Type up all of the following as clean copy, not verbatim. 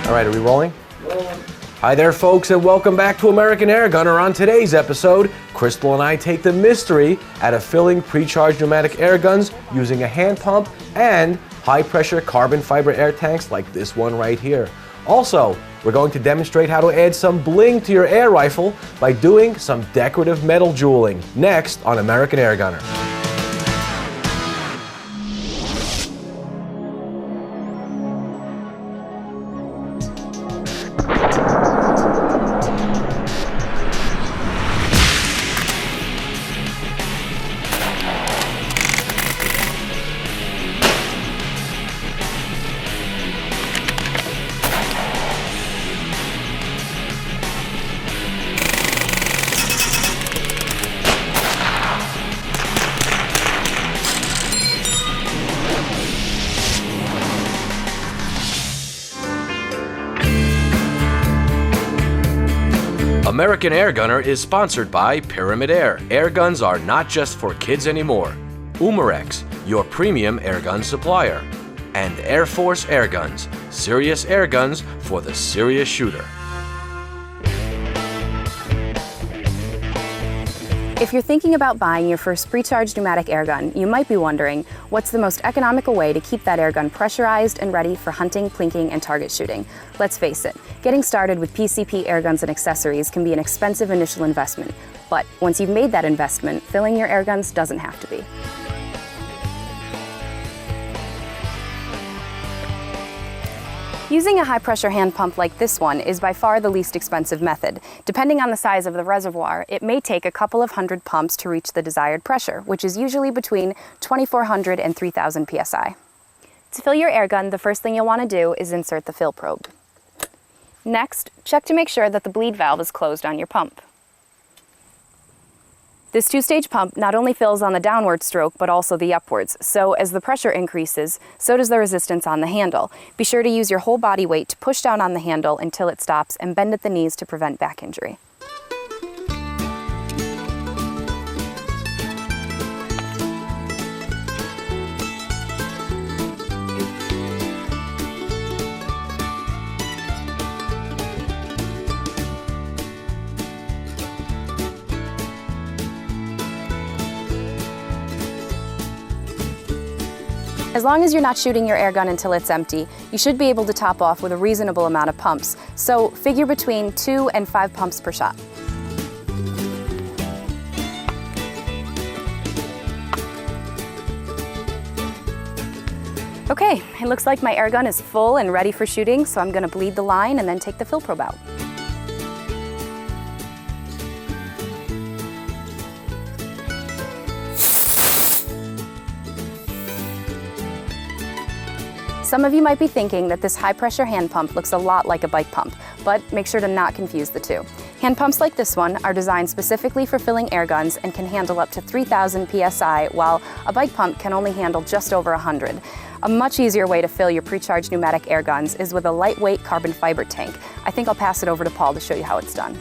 All right, are we rolling? Hi there, folks, and welcome back to American Airgunner. On today's episode, Crystal and I take the mystery out of filling pre-charged pneumatic air guns using a hand pump and high-pressure carbon fiber air tanks like this one right here. Also, we're going to demonstrate how to add some bling to your air rifle by doing some decorative metal jeweling. Next on American Airgunner. American Airgunner is sponsored by Pyramid Air. Airguns are not just for kids anymore. Umarex, your premium airgun supplier. And Air Force Airguns, serious airguns for the serious shooter. If you're thinking about buying your first pre-charged pneumatic airgun, you might be wondering, what's the most economical way to keep that airgun pressurized and ready for hunting, plinking, and target shooting? Let's face it, getting started with PCP airguns and accessories can be an expensive initial investment. But once you've made that investment, filling your airguns doesn't have to be. Using a high-pressure hand pump like this one is by far the least expensive method. Depending on the size of the reservoir, it may take a couple of hundred pumps to reach the desired pressure, which is usually between 2,400 and 3,000 psi. To fill your airgun, the first thing you'll want to do is insert the fill probe. Next, check to make sure that the bleed valve is closed on your pump. This two-stage pump not only fills on the downward stroke, but also the upwards. So as the pressure increases, so does the resistance on the handle. Be sure to use your whole body weight to push down on the handle until it stops and bend at the knees to prevent back injury. As long as you're not shooting your airgun until it's empty, you should be able to top off with a reasonable amount of pumps. So figure between 2 and 5 pumps per shot. Okay, it looks like my airgun is full and ready for shooting, so I'm going to bleed the line and then take the fill probe out. Some of you might be thinking that this high-pressure hand pump looks a lot like a bike pump, but make sure to not confuse the two. Hand pumps like this one are designed specifically for filling air guns and can handle up to 3,000 psi, while a bike pump can only handle just over 100. A much easier way to fill your pre-charged pneumatic air guns is with a lightweight carbon fiber tank. I think I'll pass it over to Paul to show you how it's done.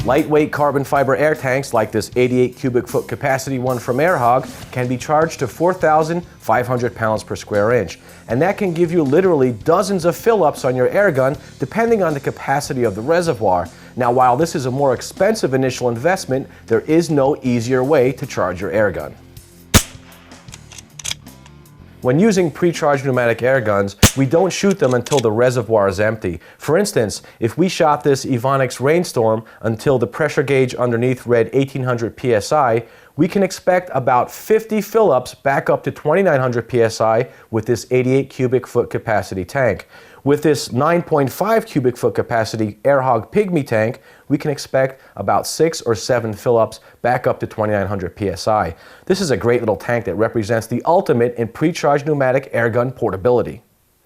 Lightweight carbon fiber air tanks like this 88 cubic foot capacity one from AirHog can be charged to 4,500 pounds per square inch. And that can give you literally dozens of fill-ups on your airgun depending on the capacity of the reservoir. Now, while this is a more expensive initial investment, there is no easier way to charge your airgun. When using pre-charged pneumatic air guns, we don't shoot them until the reservoir is empty. For instance, if we shot this Evonix Rainstorm until the pressure gauge underneath read 1,800 psi, we can expect about 50 fill-ups back up to 2,900 psi with this 88 cubic foot capacity tank. With this 9.5 cubic foot capacity AirHog Pygmy tank, we can expect about 6 or 7 fill-ups back up to 2,900 psi. This is a great little tank that represents the ultimate in pre-charged pneumatic airgun portability.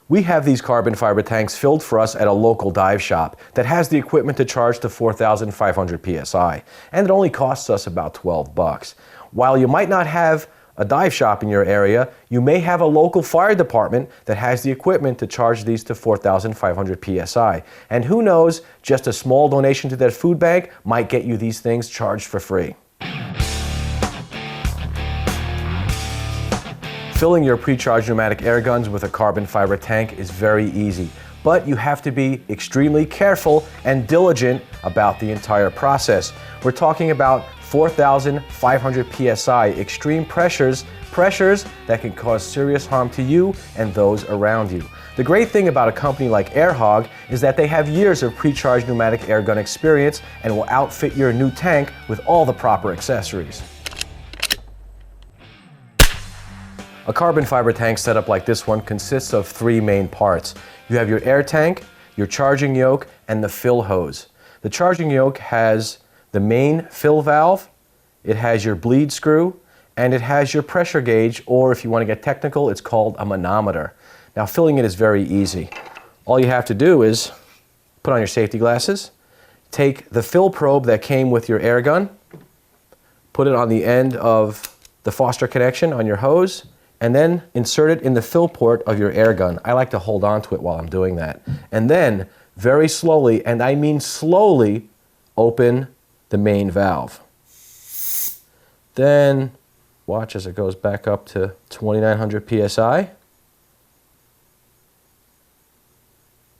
We have these carbon fiber tanks filled for us at a local dive shop that has the equipment to charge to 4,500 psi, and it only costs us about $12. While you might not have a dive shop in your area, you may have a local fire department that has the equipment to charge these to 4,500 psi. And who knows, just a small donation to that food bank might get you these things charged for free. Filling your pre-charged pneumatic air guns with a carbon fiber tank is very easy, but you have to be extremely careful and diligent about the entire process. We're talking about 4,500 psi extreme pressures that can cause serious harm to you and those around you. The great thing about a company like AirHog is that they have years of pre-charged pneumatic airgun experience and will outfit your new tank with all the proper accessories. A carbon fiber tank setup like this one consists of three main parts. You have your air tank, your charging yoke, and the fill hose. The charging yoke has the main fill valve, it has your bleed screw, and it has your pressure gauge, or if you want to get technical, it's called a manometer. Now, filling it is very easy. All you have to do is put on your safety glasses, take the fill probe that came with your air gun, put it on the end of the Foster connection on your hose, and then insert it in the fill port of your air gun. I like to hold on to it while I'm doing that. And then, very slowly, and I mean slowly, open the main valve. Then, watch as it goes back up to 2,900 psi.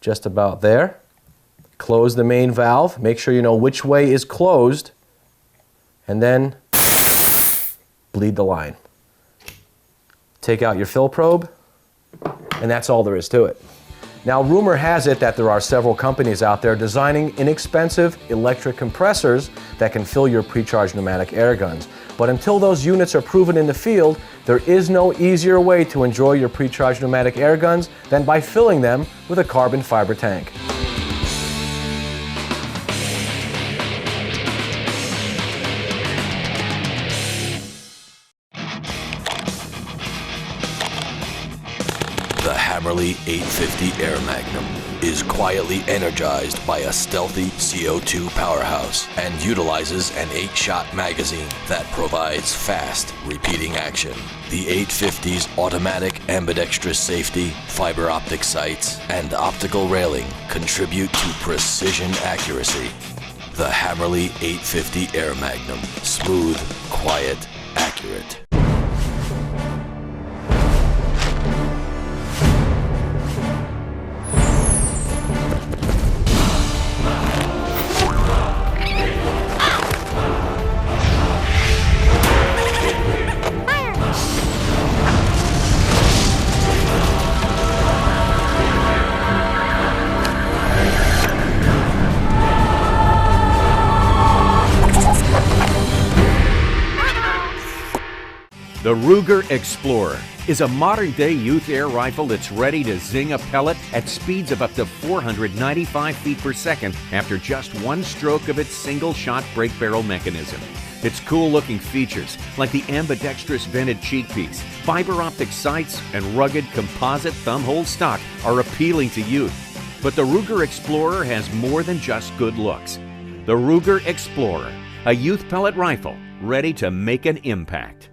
Just about there. Close the main valve. Make sure you know which way is closed. And then bleed the line. Take out your fill probe, and that's all there is to it. Now, rumor has it that there are several companies out there designing inexpensive electric compressors that can fill your pre-charged pneumatic air guns. But until those units are proven in the field, there is no easier way to enjoy your pre-charged pneumatic air guns than by filling them with a carbon fiber tank. The Hammerly 850 Air Magnum is quietly energized by a stealthy CO2 powerhouse and utilizes an 8-shot magazine that provides fast, repeating action. The 850's automatic ambidextrous safety, fiber optic sights, and optical railing contribute to precision accuracy. The Hammerly 850 Air Magnum. Smooth, quiet, accurate. The Ruger Explorer is a modern-day youth air rifle that's ready to zing a pellet at speeds of up to 495 feet per second after just one stroke of its single-shot break barrel mechanism. Its cool-looking features, like the ambidextrous vented cheek piece, fiber optic sights, and rugged composite thumbhole stock, are appealing to youth. But the Ruger Explorer has more than just good looks. The Ruger Explorer, a youth pellet rifle ready to make an impact.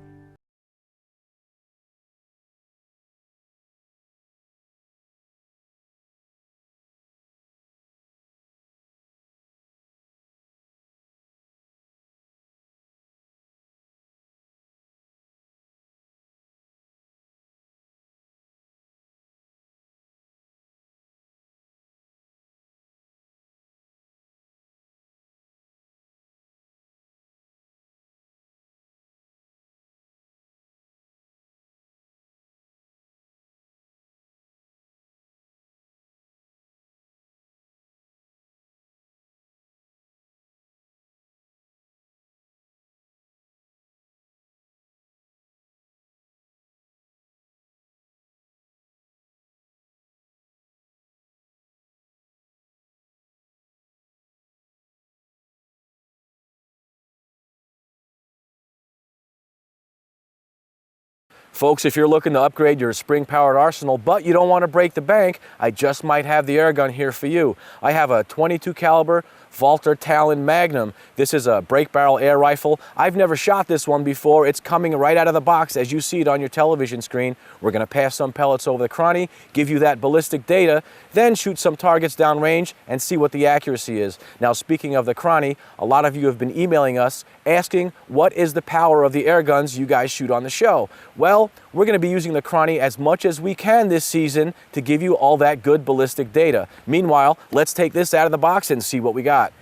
Folks, if you're looking to upgrade your spring-powered arsenal, but you don't want to break the bank, I just might have the air gun here for you. I have a .22 caliber Walther Talon Magnum. This is a break barrel air rifle. I've never shot this one before. It's coming right out of the box as you see it on your television screen. We're going to pass some pellets over the cranny, give you that ballistic data, then shoot some targets downrange and see what the accuracy is. Now, speaking of the cranny, a lot of you have been emailing us asking what is the power of the air guns you guys shoot on the show. Well, we're going to be using the cranny as much as we can this season to give you all that good ballistic data. Meanwhile, let's take this out of the box and see what we got.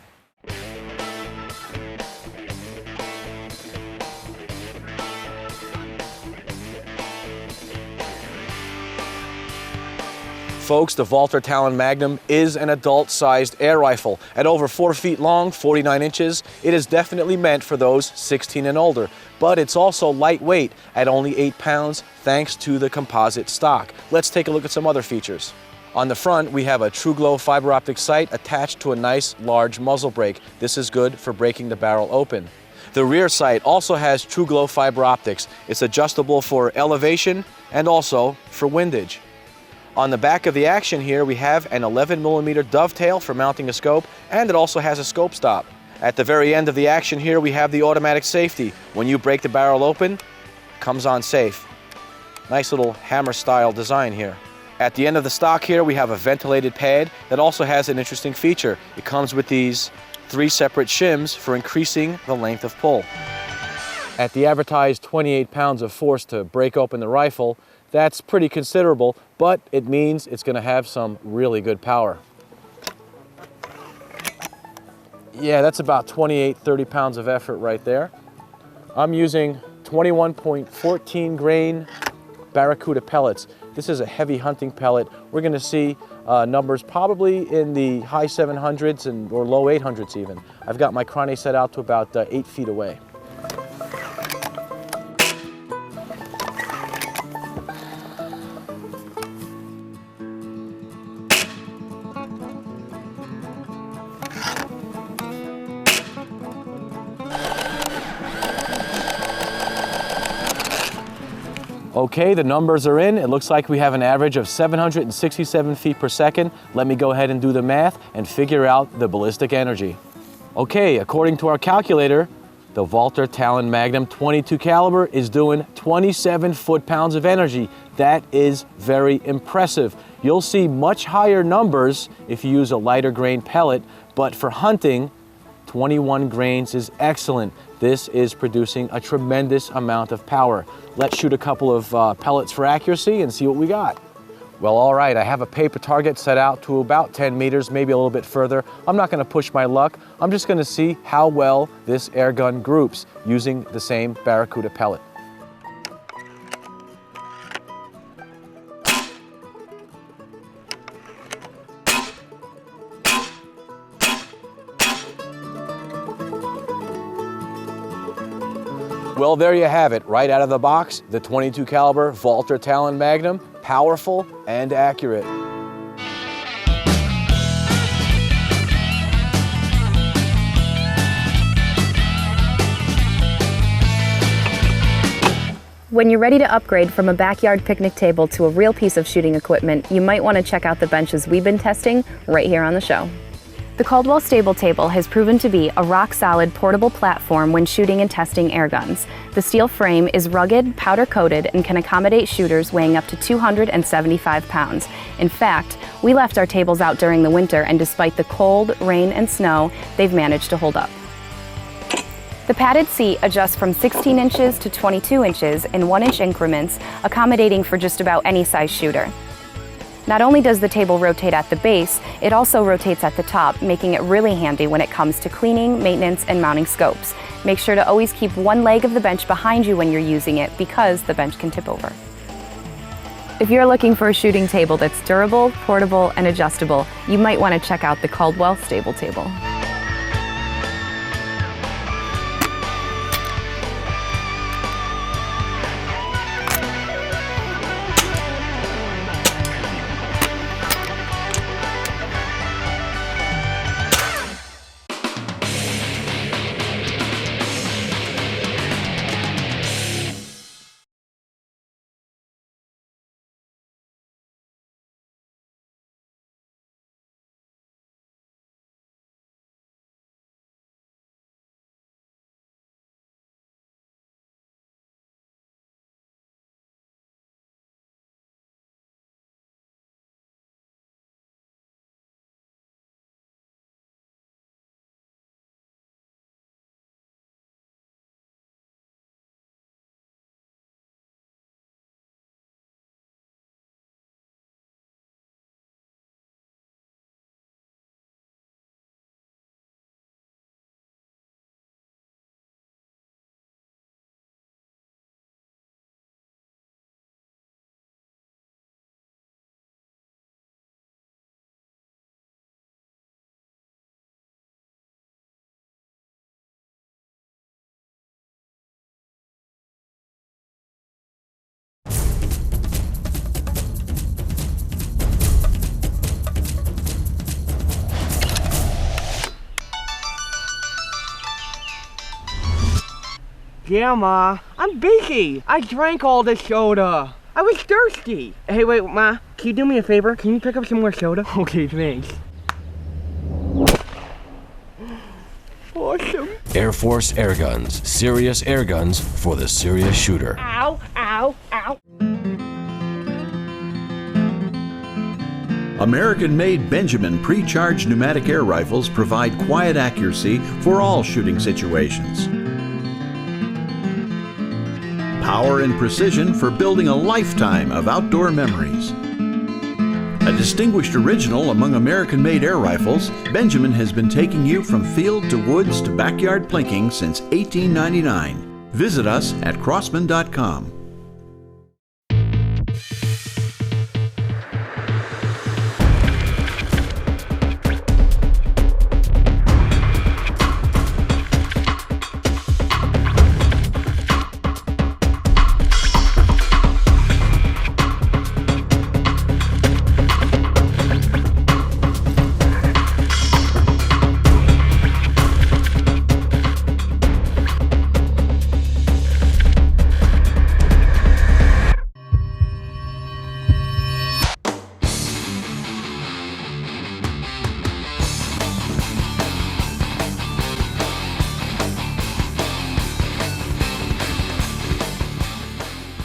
Folks, the Walther Talon Magnum is an adult-sized air rifle. At over 4 feet long, 49 inches, it is definitely meant for those 16 and older. But it's also lightweight at only 8 pounds thanks to the composite stock. Let's take a look at some other features. On the front, we have a TrueGlow fiber optic sight attached to a nice large muzzle brake. This is good for breaking the barrel open. The rear sight also has TrueGlow fiber optics. It's adjustable for elevation and also for windage. On the back of the action here, we have an 11mm dovetail for mounting a scope, and it also has a scope stop. At the very end of the action here, we have the automatic safety. When you break the barrel open, it comes on safe. Nice little hammer style design here. At the end of the stock here, we have a ventilated pad that also has an interesting feature. It comes with these 3 separate shims for increasing the length of pull. At the advertised 28 pounds of force to break open the rifle, that's pretty considerable, but it means it's going to have some really good power. Yeah, that's about 28, 30 pounds of effort right there. I'm using 21.14 grain Barracuda pellets. This is a heavy hunting pellet. We're going to see numbers probably in the high 700s or low 800s even. I've got my cranny set out to about 8 feet away. Okay, the numbers are in. It looks like we have an average of 767 feet per second. Let me go ahead and do the math and figure out the ballistic energy. Okay, according to our calculator, the Walther Talon Magnum 22 caliber is doing 27 foot-pounds of energy. That is very impressive. You'll see much higher numbers if you use a lighter grain pellet, but for hunting, 21 grains is excellent. This is producing a tremendous amount of power. Let's shoot a couple of pellets for accuracy and see what we got. Well, all right, I have a paper target set out to about 10 meters, maybe a little bit further. I'm not gonna push my luck. I'm just gonna see how well this air gun groups using the same Barracuda pellet. Well, there you have it, right out of the box, the 22 caliber Walther Talon Magnum, powerful and accurate. When you're ready to upgrade from a backyard picnic table to a real piece of shooting equipment, you might want to check out the benches we've been testing right here on the show. The Caldwell Stable Table has proven to be a rock-solid portable platform when shooting and testing air guns. The steel frame is rugged, powder-coated, and can accommodate shooters weighing up to 275 pounds. In fact, we left our tables out during the winter, and despite the cold, rain, and snow, they've managed to hold up. The padded seat adjusts from 16 inches to 22 inches in 1-inch increments, accommodating for just about any size shooter. Not only does the table rotate at the base, it also rotates at the top, making it really handy when it comes to cleaning, maintenance, and mounting scopes. Make sure to always keep one leg of the bench behind you when you're using it because the bench can tip over. If you're looking for a shooting table that's durable, portable, and adjustable, you might want to check out the Caldwell Stable Table. Yeah, Ma. I'm busy. I drank all the soda. I was thirsty. Hey, wait, Ma. Can you do me a favor? Can you pick up some more soda? Okay, thanks. Awesome. Air Force Airguns. Serious airguns for the serious shooter. Ow, ow, ow. American-made Benjamin pre-charged pneumatic air rifles provide quiet accuracy for all shooting situations. Power and precision for building a lifetime of outdoor memories. A distinguished original among American-made air rifles, Benjamin has been taking you from field to woods to backyard plinking since 1899. Visit us at crossman.com.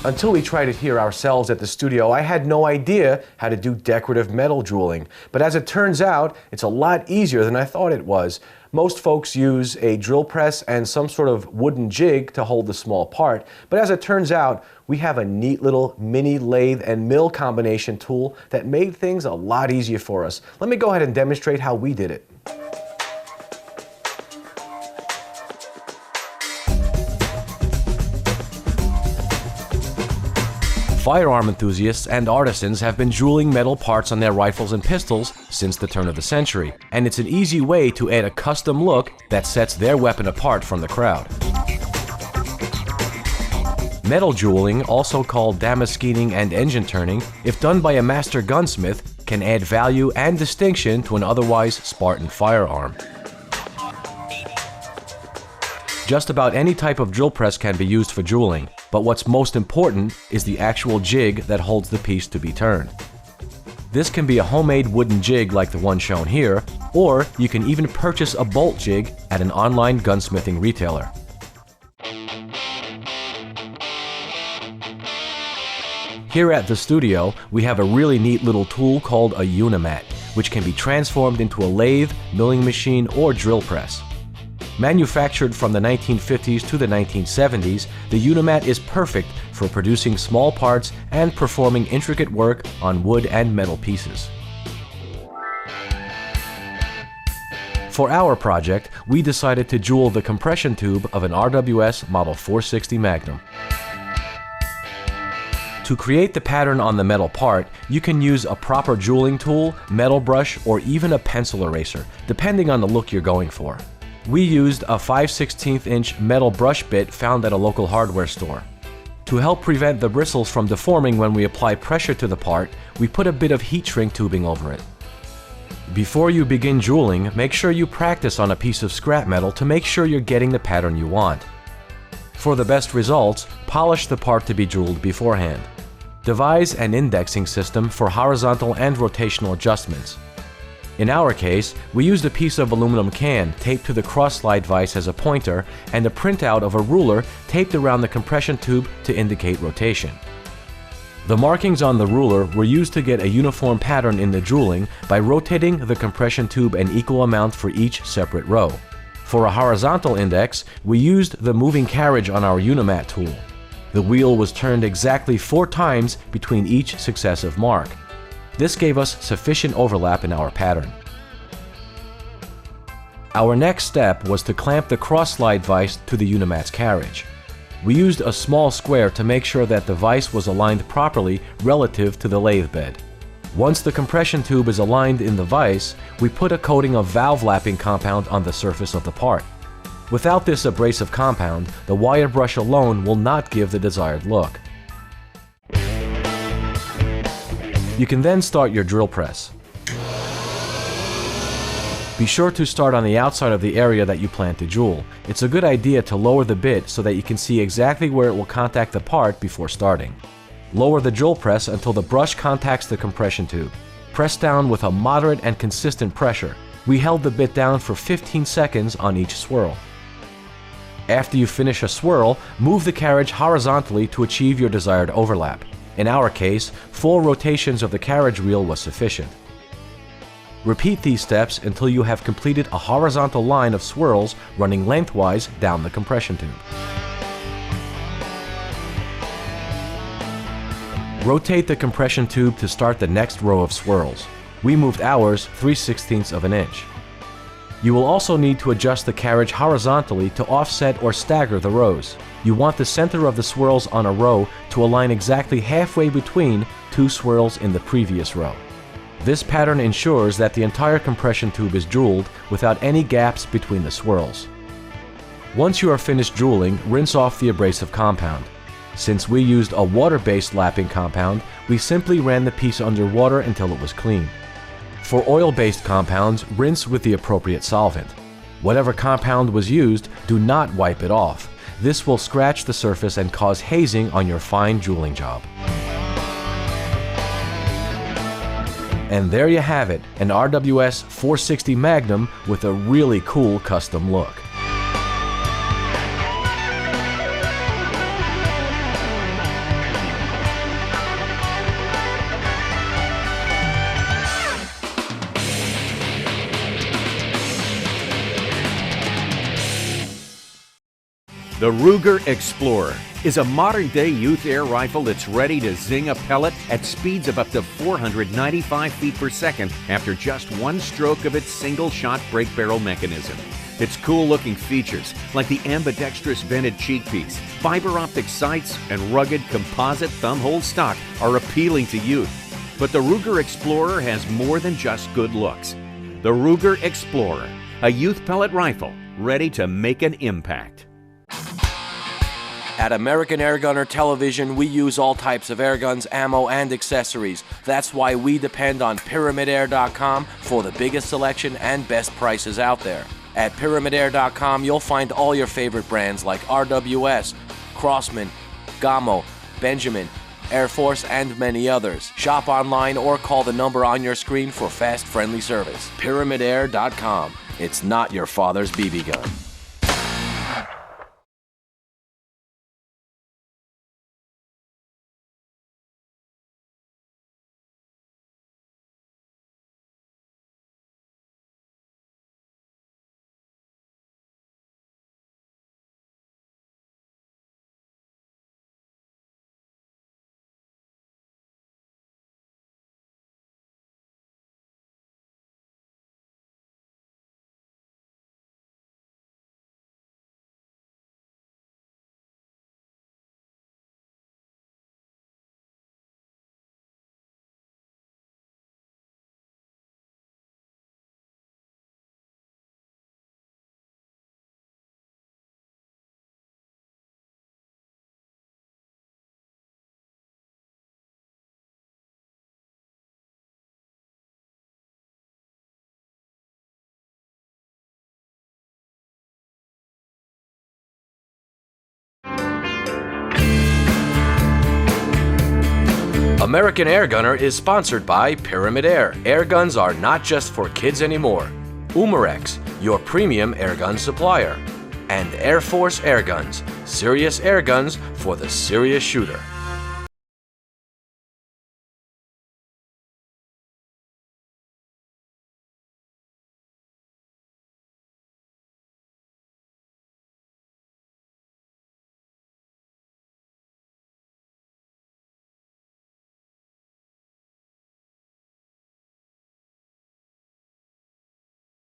Until we tried it here ourselves at the studio, I had no idea how to do decorative metal jeweling. But as it turns out, it's a lot easier than I thought it was. Most folks use a drill press and some sort of wooden jig to hold the small part. But as it turns out, we have a neat little mini lathe and mill combination tool that made things a lot easier for us. Let me go ahead and demonstrate how we did it. Firearm enthusiasts and artisans have been jeweling metal parts on their rifles and pistols since the turn of the century, and it's an easy way to add a custom look that sets their weapon apart from the crowd. Metal jeweling, also called damascening and engine turning, if done by a master gunsmith, can add value and distinction to an otherwise Spartan firearm. Just about any type of drill press can be used for jeweling, but what's most important is the actual jig that holds the piece to be turned. This can be a homemade wooden jig like the one shown here, or you can even purchase a bolt jig at an online gunsmithing retailer. Here at the studio, we have a really neat little tool called a Unimat, which can be transformed into a lathe, milling machine, or drill press. Manufactured from the 1950s to the 1970s, the Unimat is perfect for producing small parts and performing intricate work on wood and metal pieces. For our project, we decided to jewel the compression tube of an RWS Model 460 Magnum. To create the pattern on the metal part, you can use a proper jeweling tool, metal brush, or even a pencil eraser, depending on the look you're going for. We used a 5/16" metal brush bit found at a local hardware store. To help prevent the bristles from deforming when we apply pressure to the part, we put a bit of heat shrink tubing over it. Before you begin jeweling, make sure you practice on a piece of scrap metal to make sure you're getting the pattern you want. For the best results, polish the part to be jeweled beforehand. Devise an indexing system for horizontal and rotational adjustments. In our case, we used a piece of aluminum can taped to the cross-slide vise as a pointer and a printout of a ruler taped around the compression tube to indicate rotation. The markings on the ruler were used to get a uniform pattern in the jeweling by rotating the compression tube an equal amount for each separate row. For a horizontal index, we used the moving carriage on our Unimat tool. The wheel was turned exactly 4 times between each successive mark. This gave us sufficient overlap in our pattern. Our next step was to clamp the cross-slide vise to the Unimat's carriage. We used a small square to make sure that the vise was aligned properly relative to the lathe bed. Once the compression tube is aligned in the vise, we put a coating of valve lapping compound on the surface of the part. Without this abrasive compound, the wire brush alone will not give the desired look. You can then start your drill press. Be sure to start on the outside of the area that you plan to jewel. It's a good idea to lower the bit so that you can see exactly where it will contact the part before starting. Lower the jewel press until the brush contacts the compression tube. Press down with a moderate and consistent pressure. We held the bit down for 15 seconds on each swirl. After you finish a swirl, move the carriage horizontally to achieve your desired overlap. In our case, 4 rotations of the carriage wheel was sufficient. Repeat these steps until you have completed a horizontal line of swirls running lengthwise down the compression tube. Rotate the compression tube to start the next row of swirls. We moved ours 3/16 of an inch. You will also need to adjust the carriage horizontally to offset or stagger the rows. You want the center of the swirls on a row to align exactly halfway between 2 swirls in the previous row. This pattern ensures that the entire compression tube is jeweled without any gaps between the swirls. Once you are finished jeweling, rinse off the abrasive compound. Since we used a water-based lapping compound, we simply ran the piece under water until it was clean. For oil-based compounds, rinse with the appropriate solvent. Whatever compound was used, do not wipe it off. This will scratch the surface and cause hazing on your fine jeweling job. And there you have it, an RWS 460 Magnum with a really cool custom look. The Ruger Explorer is a modern-day youth air rifle that's ready to zing a pellet at speeds of up to 495 feet per second after just one stroke of its single-shot break barrel mechanism. Its cool-looking features, like the ambidextrous vented cheek piece, fiber optic sights, and rugged composite thumbhole stock, are appealing to youth. But the Ruger Explorer has more than just good looks. The Ruger Explorer, a youth pellet rifle ready to make an impact. At American Airgunner Television, we use all types of airguns, ammo, and accessories. That's why we depend on PyramidAir.com for the biggest selection and best prices out there. At PyramidAir.com, you'll find all your favorite brands like RWS, Crossman, Gamo, Benjamin, Air Force, and many others. Shop online or call the number on your screen for fast, friendly service. PyramidAir.com. It's not your father's BB gun. American Airgunner is sponsored by Pyramid Air. Airguns are not just for kids anymore. Umarex, your premium airgun supplier. And Air Force Airguns, serious airguns for the serious shooter.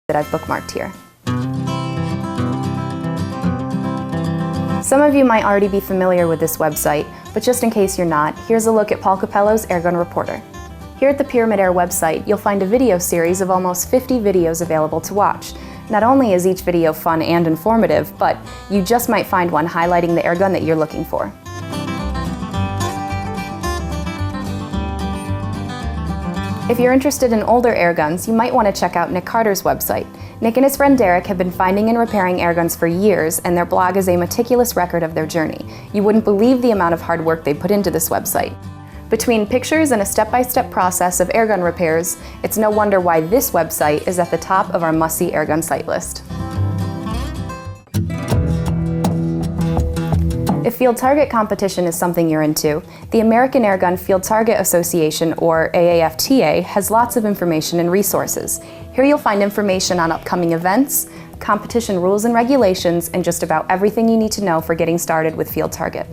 That I've bookmarked here. Some of you might already be familiar with this website, but just in case you're not, here's a look at Paul Capello's Airgun Reporter. Here at the Pyramid Air website, you'll find a video series of almost 50 videos available to watch. Not only is each video fun and informative, but you just might find one highlighting the airgun that you're looking for. If you're interested in older air guns, you might want to check out Nick Carter's website. Nick and his friend Derek have been finding and repairing air guns for years, and their blog is a meticulous record of their journey. You wouldn't believe the amount of hard work they put into this website. Between pictures and a step-by-step process of airgun repairs, it's no wonder why this website is at the top of our must-see airgun site list. If field target competition is something you're into, the American Airgun Field Target Association, or AAFTA, has lots of information and resources. Here you'll find information on upcoming events, competition rules and regulations, and just about everything you need to know for getting started with field target.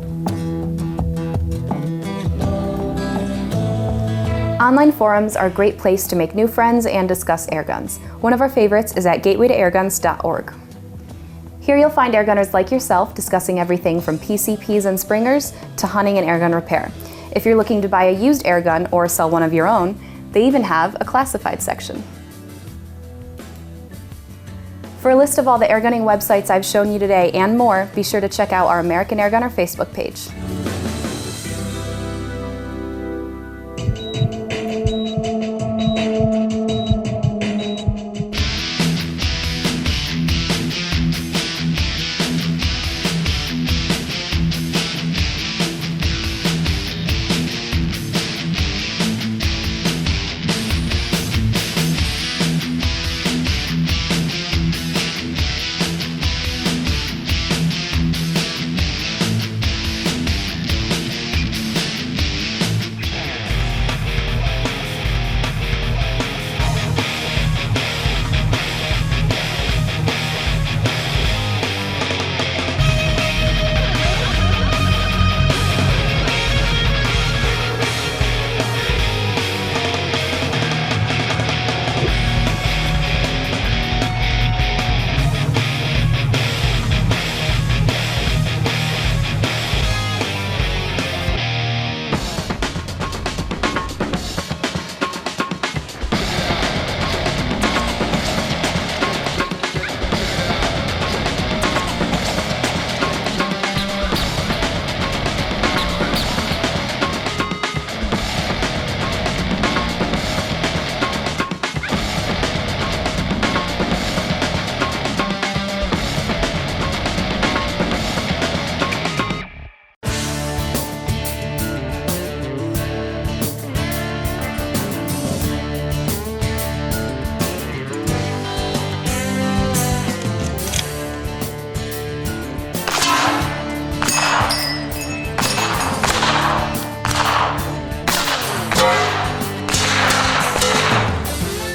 Online forums are a great place to make new friends and discuss airguns. One of our favorites is at gatewaytoairguns.org. Here you'll find airgunners like yourself discussing everything from PCPs and springers to hunting and airgun repair. If you're looking to buy a used airgun or sell one of your own, they even have a classified section. For a list of all the airgunning websites I've shown you today and more, be sure to check out our American Airgunner Facebook page.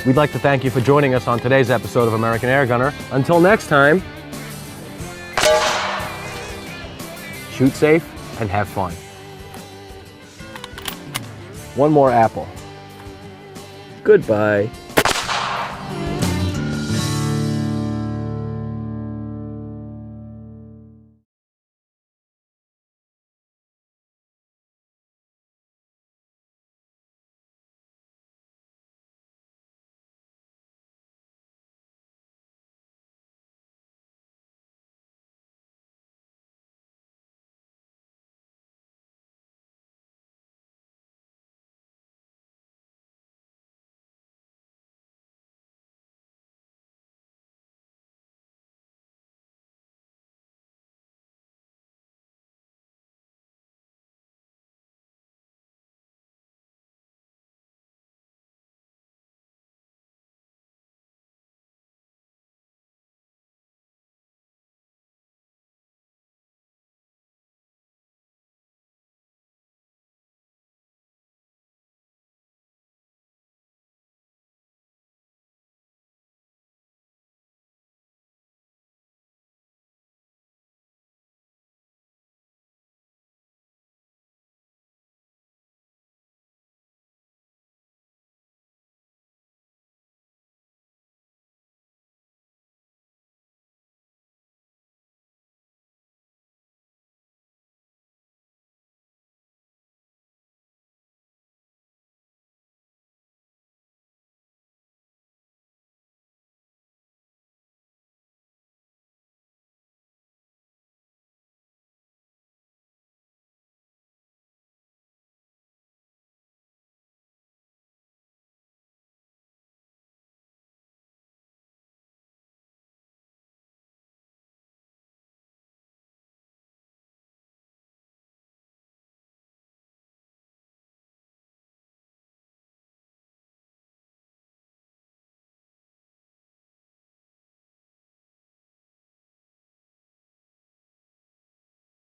We'd like to thank you for joining us on today's episode of American Airgunner. Until next time, shoot safe and have fun. One more apple. Goodbye.